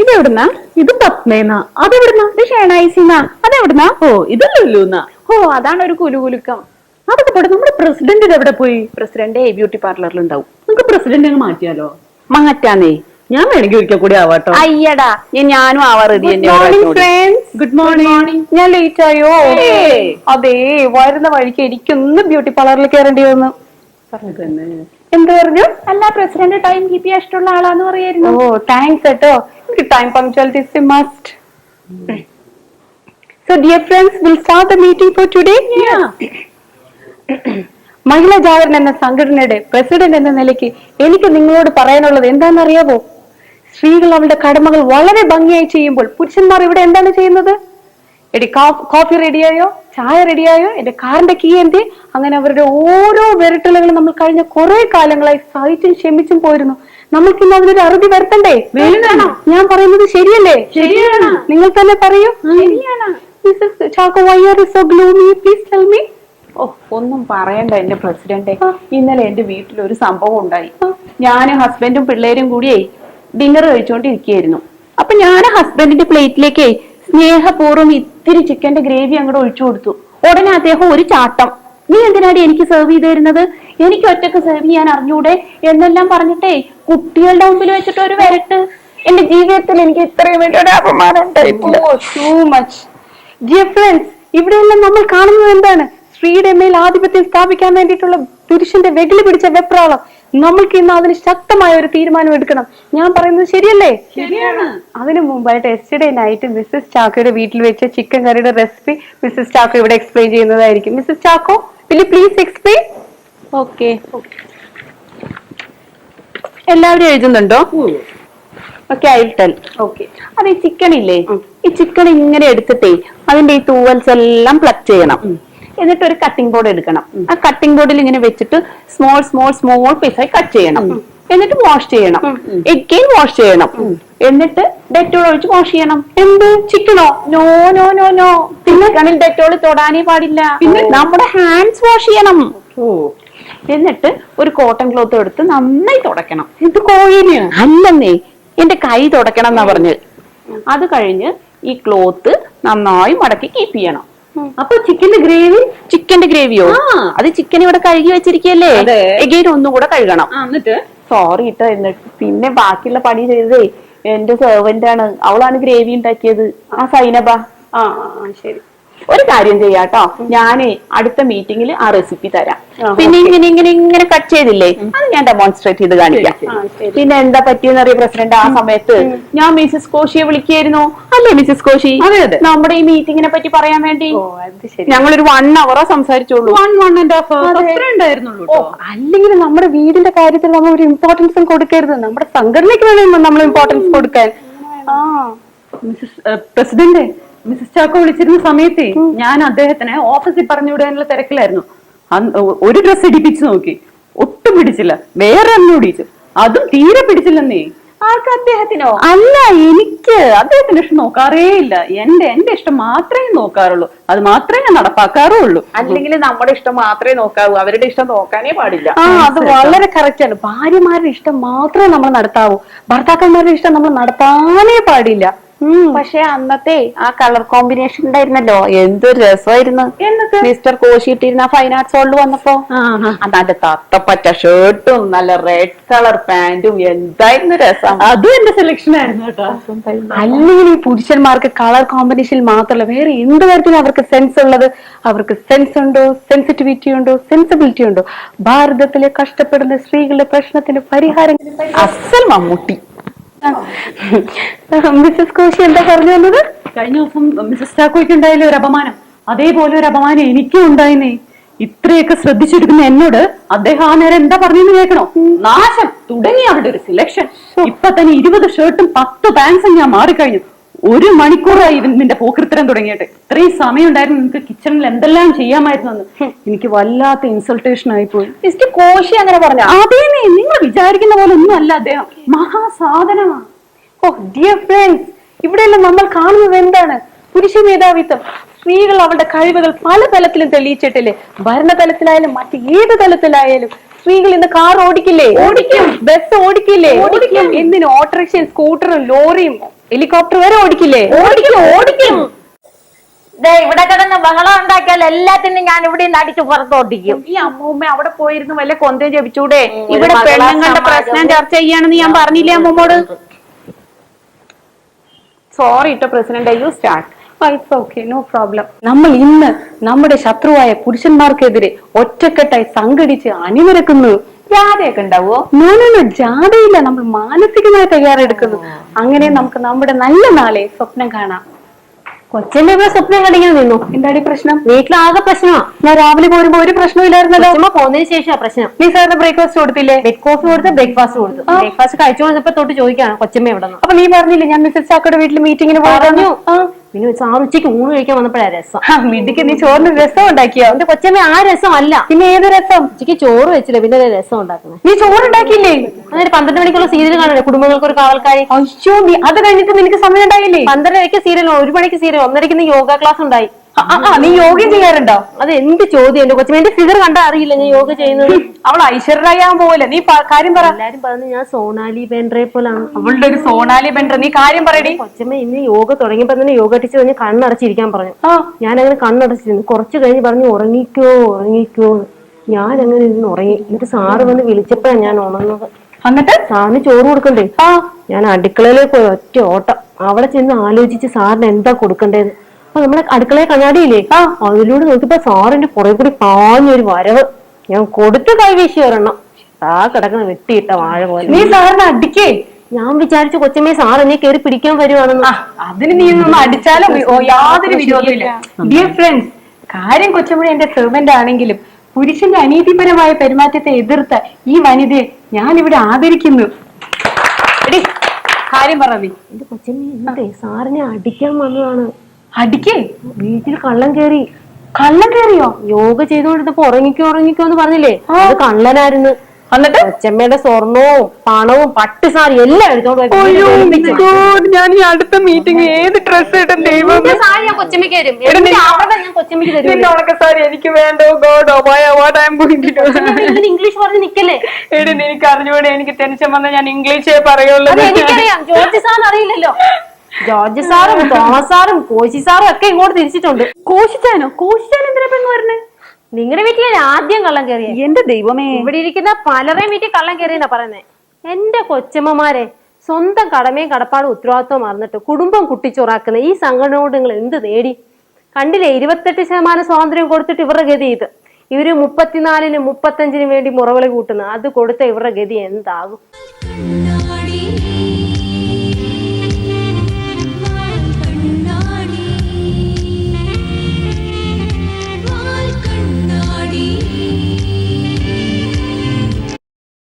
ഇതെവിടുന്നാ? ഇത് പത്മേന്നാ. അതെവിടുന്നാ? ഇത് ഷേണായിസിന്നാ. അതെവിടുന്നാ? ഓ ഇത് ലുലുന്നാ. ഓ അതാണ് ഒരു കുലുകുലുക്കം. അതൊക്കെ പോട്ടെ, നമ്മുടെ പ്രസിഡന്റ് എവിടെ പോയി? പ്രസിഡന്റ് ബ്യൂട്ടി പാർലറിൽ ഉണ്ടാവും. നമുക്ക് പ്രസിഡന്റ് മാറ്റിയാലോ? മാറ്റാന്നേ. ഞാൻ വേണമെങ്കിൽ ഒരിക്കൽ കൂടി ആവാട്ടോ. അയ്യടാ, ഞാനും ആവാ റെഡി. Good morning. ഞാൻ ലേറ്റ് ആയോ? അതെ, വരുന്ന വഴിക്ക് എനിക്കൊന്ന് ബ്യൂട്ടി പാർലറിൽ കയറേണ്ടി വന്നു. എന്ത് പറഞ്ഞു? അല്ല, പ്രസിഡന്റ് ടൈം കീപ്പ് ചെയ്യാൻ ഇഷ്ടമുള്ള ആളാന്ന് പറയായിരുന്നു. ഓ താങ്ക്സ് കേട്ടോ. Time punctuality is a must. So dear friends, we'll start the meeting for today. Yeah. മഹിളാ ജാഗരൺ എന്ന സംഘടനയുടെ പ്രസിഡന്റ് എന്ന നിലയ്ക്ക് എനിക്ക് നിങ്ങളോട് പറയാനുള്ളത് എന്താണെന്നറിയാവോ? സ്ത്രീകൾ അവരുടെ കടമകൾ വളരെ ഭംഗിയായി ചെയ്യുമ്പോൾ പുരുഷന്മാർ ഇവിടെ എന്താണ് ചെയ്യുന്നത്? എടി കോഫി റെഡിയായോ? ചായ റെഡിയായോ? എന്റെ കാറിന്റെ കീ എന്തേ? അങ്ങനെ അവരുടെ ഓരോ വിരട്ടലുകളും നമ്മൾ കഴിഞ്ഞ കുറെ കാലങ്ങളായി സഹിച്ചും ക്ഷമിച്ചും പോയിരുന്നു. നമ്മൾക്ക് ഇന്ന് അതിനൊരു അറുതി വരുത്തണ്ടേ? ഞാൻ പറയുന്നത് ശരിയല്ലേ? ശരിയാണ്. നിങ്ങൾ തന്നെ പറയൂ. ശരിയാണ്. Mrs Chacko, why are you so gloomy? Please tell me. ഓ ഒന്നും പറയണ്ട എന്റെ പ്രസിഡന്റ്. ഇന്നലെ എന്റെ വീട്ടിൽ ഒരു സംഭവം ഉണ്ടായി. ഞാനും ഹസ്ബൻഡും പിള്ളേരും കൂടിയേ ഡിന്നർ കഴിച്ചോണ്ടിരിക്കുകയായിരുന്നു. അപ്പൊ ഞാൻ ഹസ്ബൻഡിന്റെ പ്ലേറ്റിലേക്ക് സ്നേഹപൂർവ്വം ഇത്തിരി ചിക്കന്റെ ഗ്രേവി അങ്ങോട്ട് ഒഴിച്ചു കൊടുത്തു. ഉടനെ അദ്ദേഹം ഒരു ചാട്ടം, നീ എന്തിനാടി എനിക്ക് സെർവ് ചെയ്ത് തരുന്നത്? എനിക്ക് ഒറ്റക്ക് സെർവ് ചെയ്യാൻ അറിഞ്ഞൂടെ എന്നെല്ലാം പറഞ്ഞിട്ടേ കുട്ടികളുടെ മുമ്പിൽ വെച്ചിട്ട് ഒരു വരട്ട്. എന്റെ ജീവിതത്തിൽ എനിക്ക് ഇത്രയും വേണ്ടി ഒരു അപമാനം ഇവിടെയെല്ലാം നമ്മൾ കാണുന്നത് എന്താണ്? സ്ത്രീയുടെ മേൽ ആധിപത്യം സ്ഥാപിക്കാൻ വേണ്ടിയിട്ടുള്ള പുരുഷന്റെ വെകിലി പിടിച്ച വെപ്രാളം. നമ്മൾക്ക് ഇന്ന് അതിന് ശക്തമായ ഒരു തീരുമാനം എടുക്കണം. ഞാൻ പറയുന്നത് ശരിയല്ലേ? ശരിയാണ്. അതിനു മുമ്പായിട്ട് യെസ്റ്റർഡേ നൈറ്റ് മിസ്സസ് ചാക്കോയുടെ വീട്ടിൽ വെച്ച ചിക്കൻ കറിയുടെ റെസിപ്പി മിസ്സസ് ചാക്കോ ഇവിടെ എക്സ്പ്ലെയിൻ ചെയ്യുന്നതായിരിക്കും. Mrs Chacko, will you please explain? Okay. എല്ലാവരും എഴുതുന്നുണ്ടോ? Okay, I will tell. Okay. അത് ഈ ചിക്കൻ ഇല്ലേ, ഈ ചിക്കൻ ഇങ്ങനെ എടുത്തിട്ടേ അതിന്റെ ഈ തൂവൽസ് എല്ലാം പ്ലക്ക് ചെയ്യണം. എന്നിട്ട് ഒരു കട്ടിംഗ് ബോർഡ് എടുക്കണം. ആ കട്ടിംഗ് ബോർഡിൽ ഇങ്ങനെ വെച്ചിട്ട് സ്മോൾ സ്മോൾ സ്മോൾ പീസായി കട്ട് ചെയ്യണം. എന്നിട്ട് വാഷ് ചെയ്യണം. എഗെയിൻ വാഷ് ചെയ്യണം. എന്നിട്ട് ഡെറ്റോൾ ഒഴിച്ച് വാഷ് ചെയ്യണം. എന്ത്? ചിക്കനോ? No no no no. ചിക്കനിൽ ഡെറ്റോൾ തൊടാനേ പാടില്ല. പിന്നെ നമ്മുടെ ഹാൻഡ്സ് വാഷ് ചെയ്യണം. എന്നിട്ട് ഒരു കോട്ടൺ ക്ലോത്ത് എടുത്ത് നന്നായി തുടയ്ക്കണം. ഇത് കോഴിനെയാ? അല്ലെന്നേ, എന്റെ കൈ തുടയ്ക്കണം എന്നാ പറഞ്ഞത്. അത് കഴിഞ്ഞ് ഈ ക്ലോത്ത് നന്നായി മടക്കി കീപ്പ് ചെയ്യണം. അപ്പൊ ചിക്കന്റെ ഗ്രേവിയോ? അത് ചിക്കൻ ഇവിടെ കഴുകി വെച്ചിരിക്കല്ലേ, എഗെയിൻ ഒന്നും കൂടെ കഴുകണം. സോറി ഇട്ടോ. എന്നിട്ട് പിന്നെ ബാക്കിയുള്ള പണി ചെയ്തതേ എന്റെ സെർവന്റ് ആണ്. അവളാണ് ഗ്രേവി ഉണ്ടാക്കിയത്, ആ സൈനബ. ശരി, ഒരു കാര്യം ചെയ്യാട്ടോ, ഞാന് അടുത്ത മീറ്റിംഗിൽ ആ റെസിപ്പി തരാം. പിന്നെ ഇങ്ങനെ ഇങ്ങനെ ഇങ്ങനെ കട്ട് ചെയ്തില്ലേ, അത് ഞാൻ ഡെമോൺസ്ട്രേറ്റ് ചെയ്ത് കാണിക്കാം. പിന്നെ എന്താ പറ്റിയെന്ന് അറിയാം പ്രസിഡന്റ്, ആ സമയത്ത് ഞാൻ മിസസ് കോശിയെ വിളിക്കായിരുന്നു. അല്ലേ മിസസ് കോശി? നമ്മുടെ ഈ മീറ്റിങ്ങിനെ പറ്റി പറയാൻ വേണ്ടി ഞങ്ങളൊരു 1 hour സംസാരിച്ചോളൂ. അല്ലെങ്കിൽ നമ്മുടെ വീടിന്റെ കാര്യത്തിൽ നമ്മൾ ഒരു ഇമ്പോർട്ടൻസും കൊടുക്കരുത്. നമ്മുടെ സംഘടനയ്ക്ക് വേണം നമ്മൾ ഇമ്പോർട്ടൻസ് കൊടുക്കാൻ. പ്രസിഡന്റ്, മിസസ് ചാക്കോ വിളിച്ചിരുന്ന സമയത്ത് ഞാൻ അദ്ദേഹത്തിന് ഓഫീസിൽ പറഞ്ഞു വിടാനുള്ള തിരക്കിലായിരുന്നു. ഒരു ഡ്രസ് ഇടിപ്പിച്ചു നോക്കി, ഒട്ടും പിടിച്ചില്ല. വേറെ ഒന്നും ഇടിച്ചു, അതും തീരെ പിടിച്ചില്ലെന്നേ. ആർക്ക്? അദ്ദേഹത്തിനോ? അല്ല, എനിക്ക്. അദ്ദേഹത്തിന്റെ ഇഷ്ടം നോക്കാറേ ഇല്ല. എന്റെ ഇഷ്ടം മാത്രമേ നോക്കാറുള്ളൂ. അത് മാത്രമേ ഞാൻ നടപ്പാക്കാറുള്ളൂ. അല്ലെങ്കിൽ നമ്മുടെ ഇഷ്ടം മാത്രമേ നോക്കാവൂ, അവരുടെ ഇഷ്ടം നോക്കാനേ പാടില്ല. അത് വളരെ കറക്റ്റ് ആണ്. ഭാര്യമാരുടെ ഇഷ്ടം മാത്രമേ നമ്മൾ നടത്താവൂ, ഭർത്താക്കന്മാരുടെ ഇഷ്ടം നമ്മൾ നടത്താനേ പാടില്ല. പക്ഷെ അന്നത്തെ ആ കളർ കോമ്പിനേഷൻ ഉണ്ടായിരുന്നല്ലോ, എന്തൊരു രസമായിരുന്നു. മിസ്റ്റർ കോശി ഇട്ടിരുന്ന ഫൈൻ ആർട്സ് ഹോളിൽ വന്നപ്പോ അതാണ്ട് തത്തപ്പറ്റ ഷർട്ടും നല്ല റെഡ് കളർ പാന്റും, എന്തായിരുന്നു രസം. അതും എന്റെ സെലക്ഷൻ ആയിരുന്നു കേട്ടോ. അല്ലെങ്കിൽ ഈ പുരുഷന്മാർക്ക് കളർ കോമ്പിനേഷൻ മാത്രമല്ല, വേറെ എന്ത് കാര്യത്തിനും അവർക്ക് സെൻസ് ഉള്ളത്. അവർക്ക് സെൻസ് ഉണ്ടോ, സെൻസിറ്റിവിറ്റി ഉണ്ടോ, സെൻസിബിലിറ്റി ഉണ്ടോ? ഭാരതത്തിലെ കഷ്ടപ്പെടുന്ന സ്ത്രീകളുടെ പ്രശ്നത്തിന് പരിഹാരം അസൽ മമ്മൂട്ടി. മിസസ് കോശി എന്താ പറഞ്ഞു വന്നത്? കഴിഞ്ഞ ദിവസം മിസസ് ചാക്കോയ്ക്ക് ഉണ്ടായില്ലേ ഒരു അപമാനം, അതേപോലെ ഒരു അപമാനം എനിക്കും ഉണ്ടായിന്നേ. ഇത്രയൊക്കെ ശ്രദ്ധിച്ചെടുക്കുന്ന എന്നോട് അദ്ദേഹം ആ നേരം എന്താ പറഞ്ഞെന്ന് കേൾക്കണോ? നാശം തുടങ്ങി അവരുടെ ഒരു സിലക്ഷൻ. ഇപ്പൊ തന്നെ 20 ഷർട്ടും 10 പാൻസും ഞാൻ മാറിക്കഴിഞ്ഞു. 1 മണിക്കൂറായി നിന്റെ പോക്കൃത്തരം തുടങ്ങിയിട്ട്. ഇത്രയും സമയം ഉണ്ടായിരുന്നു നിനക്ക് കിച്ചണിൽ എന്തെല്ലാം ചെയ്യാമായിരുന്നു. എനിക്ക് വല്ലാത്ത ഇൻസൾട്ടേഷൻ ആയിപ്പോയി. മിസ്റ്റർ കോശി അങ്ങനെ പറഞ്ഞു? അതേന്നേ, നിങ്ങൾ വിചാരിക്കുന്ന പോലെ ഒന്നും അല്ല അദ്ദേഹം. മഹാസാധനമാണ്. ഓ ഡിയർ ഫ്രണ്ട്സ്, ഇവിടെയെല്ലാം നമ്മൾ കാണുന്നത് എന്താണ്? പുരുഷ മേധാവിത്വം. സ്ത്രീകൾ അവളുടെ കഴിവുകൾ പല തലത്തിലും തെളിയിച്ചിട്ടില്ലേ? ഭരണതലത്തിലായാലും മറ്റ് ഏത് തലത്തിലായാലും സ്ത്രീകൾ ഇന്ന് കാർ ഓടിക്കില്ലേ? ഓടിക്കും. ബസ് ഓടിക്കില്ലേ? ഓടിക്കും. എന്തിന് ഓട്ടോറിക്ഷയും സ്കൂട്ടറും ലോറിയും ഹെലികോപ്റ്റർ വരെ ഓടിക്കില്ലേ? ഓടിക്കും. ഓടിക്കും. ഇവിടെ കിടന്ന് ബഹളം ഉണ്ടാക്കിയാൽ എല്ലാത്തിനും ഞാൻ ഇവിടെ നിന്ന് അടിച്ചു പുറത്തോട്ടിക്കും. ഈ അമ്മൂമ്മ അവിടെ പോയിരുന്നു വല്ല കൊന്തയും ജപിച്ചൂടെ? ഇവിടെ പെണ്ണുങ്ങളുടെ പ്രശ്നം ചർച്ച ചെയ്യാണെന്ന് ഞാൻ പറഞ്ഞില്ലേ അമ്മൂമ്മോട്? സോറി ട്ടോ president, you start. It's okay, no problem. നമ്മൾ ഇന്ന് നമ്മുടെ ശത്രുവായ പുരുഷന്മാർക്കെതിരെ ഒറ്റക്കെട്ടായി സംഘടിച്ച് അണിനിരക്കുന്നു. ജാഥയൊക്കെ ഉണ്ടാവോ? നോ, ജാഥയില്ല, നമ്മൾ മാനസികമായി തയ്യാറെടുക്കുന്നു. അങ്ങനെ നമുക്ക് നമ്മുടെ നല്ല നാളെ സ്വപ്നം കാണാം. കൊച്ചമ്മ ഇവിടെ സ്വപ്നം കണ്ടിങ്ങനെ നിന്നു. എന്താടി പ്രശ്നം? വീട്ടിലാകെ പ്രശ്നമാ. ഞാൻ രാവിലെ പോരുമ്പോ ഒരു പ്രശ്നമില്ലായിരുന്നല്ലോ. പോകുന്നതിന് ശേഷം പ്രശ്നം. നീ സാറിന് ബ്രേക്ക്ഫാസ്റ്റ് കൊടുത്തില്ലേ? കോഫി കൊടുത്ത് ബ്രേക്ക്ഫാസ്റ്റ് കൊടുത്തു. ബ്രേക്ക്ഫാസ്റ്റ് കഴിച്ചു വന്നപ്പോ തൊട്ട് ചോദിക്കാണ് കൊച്ചമ്മ എവിടെ നിന്ന്. അപ്പൊ നീ പറഞ്ഞില്ലേ ഞാൻ മിസ്സസ് ചാക്കോയുടെ വീട്ടിൽ മീറ്റിങ്ങിന് പറഞ്ഞു. പിന്നെ സാർ ഉച്ചയ്ക്ക് ഊണ് കഴിക്കാൻ വന്നപ്പോഴാ രസം. വീട്ടിക്ക് നീ ചോറിന് രസം ഉണ്ടാക്കിയോ? എന്റെ കൊച്ചമ്മ ആ രസം അല്ല. പിന്നെ ഏത് രസം? ഉച്ചയ്ക്ക് ചോറ് വെച്ചില്ല, പിന്നെ രസം ഉണ്ടാക്കുന്നത്. നീ ചോറുണ്ടാക്കിയില്ലേ? അങ്ങനെ 12 മണിക്കുള്ള സീരിയൽ കാണണ്ടേ, കുടുംബങ്ങൾക്ക് ഒരു കാവൽക്കാരി. അയ്യോ, നീ അത് കഴിഞ്ഞിട്ട് നിനക്ക് സമയം ഉണ്ടായില്ലേ? 12:30 സീരിയൽ, 1 മണിക്ക് സീരിയൽ, 1:30 യോഗ ക്ലാസ് ഉണ്ടായി. നീ യോഗയും ചെയ്യാറുണ്ടോ? അത് എന്ത് ചോദ്യം എന്റെ കൊച്ചമ്മ. എന്റെ ഫിഗർ കണ്ടാ അറിയില്ല ഞാൻ യോഗ ചെയ്യുന്നത്. അവൾ ഐശ്വര്യയാൻ പോലെ. നീ കാര്യം പറ. എല്ലാരും പറഞ്ഞു ഞാൻ സോണാലി ബെൻഡ്രെ പോലാണ്. അവളുടെ ഒരു സോണാലി ബെൻഡ്ര. നീ കാര്യം പറയടി. കൊച്ചമ്മ ഇന്ന് യോഗ തുടങ്ങിയപ്പോ തന്നെ യോഗ ടീച്ചർ പറഞ്ഞ് കണ്ണടച്ചിരിക്കാൻ പറഞ്ഞു. ഞാൻ അങ്ങനെ കണ്ണടച്ചിരുന്നു. കുറച്ച് കഴിഞ്ഞ് പറഞ്ഞു ഉറങ്ങിക്കോ ഉറങ്ങിക്കോ. ഞാൻ അങ്ങനെ ഇരുന്ന് ഉറങ്ങി. എന്നിട്ട് സാറ് വന്ന് വിളിച്ചപ്പോഴാണ് ഞാൻ ഉണർന്നത്. എന്നിട്ട് സാറിന് ചോറ് കൊടുക്കണ്ടേ? ഞാൻ അടുക്കളയിലേക്ക് പോയി ഒറ്റ ഓട്ടം. അവിടെ ചെന്ന് ആലോചിച്ച് സാറിന് എന്താ കൊടുക്കണ്ടേന്ന്. അപ്പൊ നമ്മുടെ അടുക്കളയെ കണ്ണാടിയില്ലേ, അതിലൂടെ നോക്കിയപ്പോ സാറിന്റെ പുറകെ കൂടി പാഞ്ഞൊരു വരവ്. ഞാൻ കൊടുത്ത് കൈവീശി ഒരെണ്ണം. കിടക്കുന്ന വെട്ടിയിട്ട വാഴ പോലെ. നീ സാറിന് അടിക്കേ? ഞാൻ വിചാരിച്ചു കൊച്ചമ്മയെ സാർ എന്നെ കയറി പിടിക്കാൻ വരുവാണെന്ന്. അതിന് നീ ഒന്നും അടിച്ചാലും യാതൊരു വിരോധമില്ല. ഡിയർ ഫ്രണ്ട്സ്, കാര്യം കൊച്ചമ്മ എന്റെ സെർവന്റ് ആണെങ്കിലും പുരുഷന്റെ അനീതിപരമായ പെരുമാറ്റത്തെ എതിർത്ത് ഈ വനിതയെ ഞാൻ ഇവിടെ ആദരിക്കുന്നു. എടി കാര്യം പറ. നീ എന്റെ കൊച്ചമ്മ സാറിനെ അടിക്കാൻ വന്നതാണ്. അടിക്കേ? വീട്ടിൽ കള്ളം കേറി. കള്ളം കേറിയോ? യോഗ ചെയ്തോണ്ടിരുന്നപ്പോ ഉറങ്ങിക്കോ ഉറങ്ങിക്കോ എന്ന് പറഞ്ഞില്ലേ, അത് കള്ളനായിരുന്നു. എന്നിട്ട് കൊച്ചമ്മയുടെ സ്വർണവും പണവും പട്ട് സാരി എല്ലാം എടുത്തോണ്ട് ഞാൻ ഈ അടുത്ത മീറ്റിംഗ് ഏത് ഡ്രസ് ഇടും? സാരി ഞാൻ കൊച്ചമ്മയ്ക്ക് തരും. ഞാൻ കൊച്ചമ്മയ്ക്ക് തരും. സാരി എനിക്ക് വേണ്ടോ? ഗോഡോ ഇംഗ്ലീഷ് പറഞ്ഞ് നിക്കല്ലേ. എടി നിനക്ക് അറിഞ്ഞൂടെ, എനിക്ക് ടെൻഷൻ വന്ന ഞാൻ ഇംഗ്ലീഷേ പറയുള്ളൂ. എനിക്കറിയാം. ജോർജ് സാർ അറിയില്ലല്ലോ. ജോർജ് സാറും തോമസ് സാറും കോശി സാറും ഒക്കെ ഇങ്ങോട്ട് തിരിച്ചിട്ടുണ്ട്. കോശിച്ചാനോ? കോശിച്ചാൻ എന്തിനാ പെണ്ണ് പറഞ്ഞേ? നിങ്ങളുടെ വീട്ടിൽ ആദ്യം കള്ളം കയറിയ. എന്റെ ദൈവമേ, ഇവിടെ ഇരിക്കുന്ന പലരെയും വീട്ടിൽ കള്ളം കയറിയെന്നാ പറയുന്നേ. എന്റെ കൊച്ചമ്മമാരെ, സ്വന്തം കടമയും കടപ്പാടും ഉത്തരവാദിത്വം മറന്നിട്ട് കുടുംബം കുട്ടിച്ചോറാക്കുന്ന ഈ സംഘടനയോട് നിങ്ങൾ എന്ത് നേടി? കണ്ടില്ലേ, 28% സ്വാതന്ത്ര്യം കൊടുത്തിട്ട് ഇവരുടെ ഗതി ഇത്. ഇവര് 34-നും 35-നും വേണ്ടി മുറവിളി കൂട്ടുന്നു. അത് കൊടുത്ത ഇവരുടെ ഗതി എന്താകും?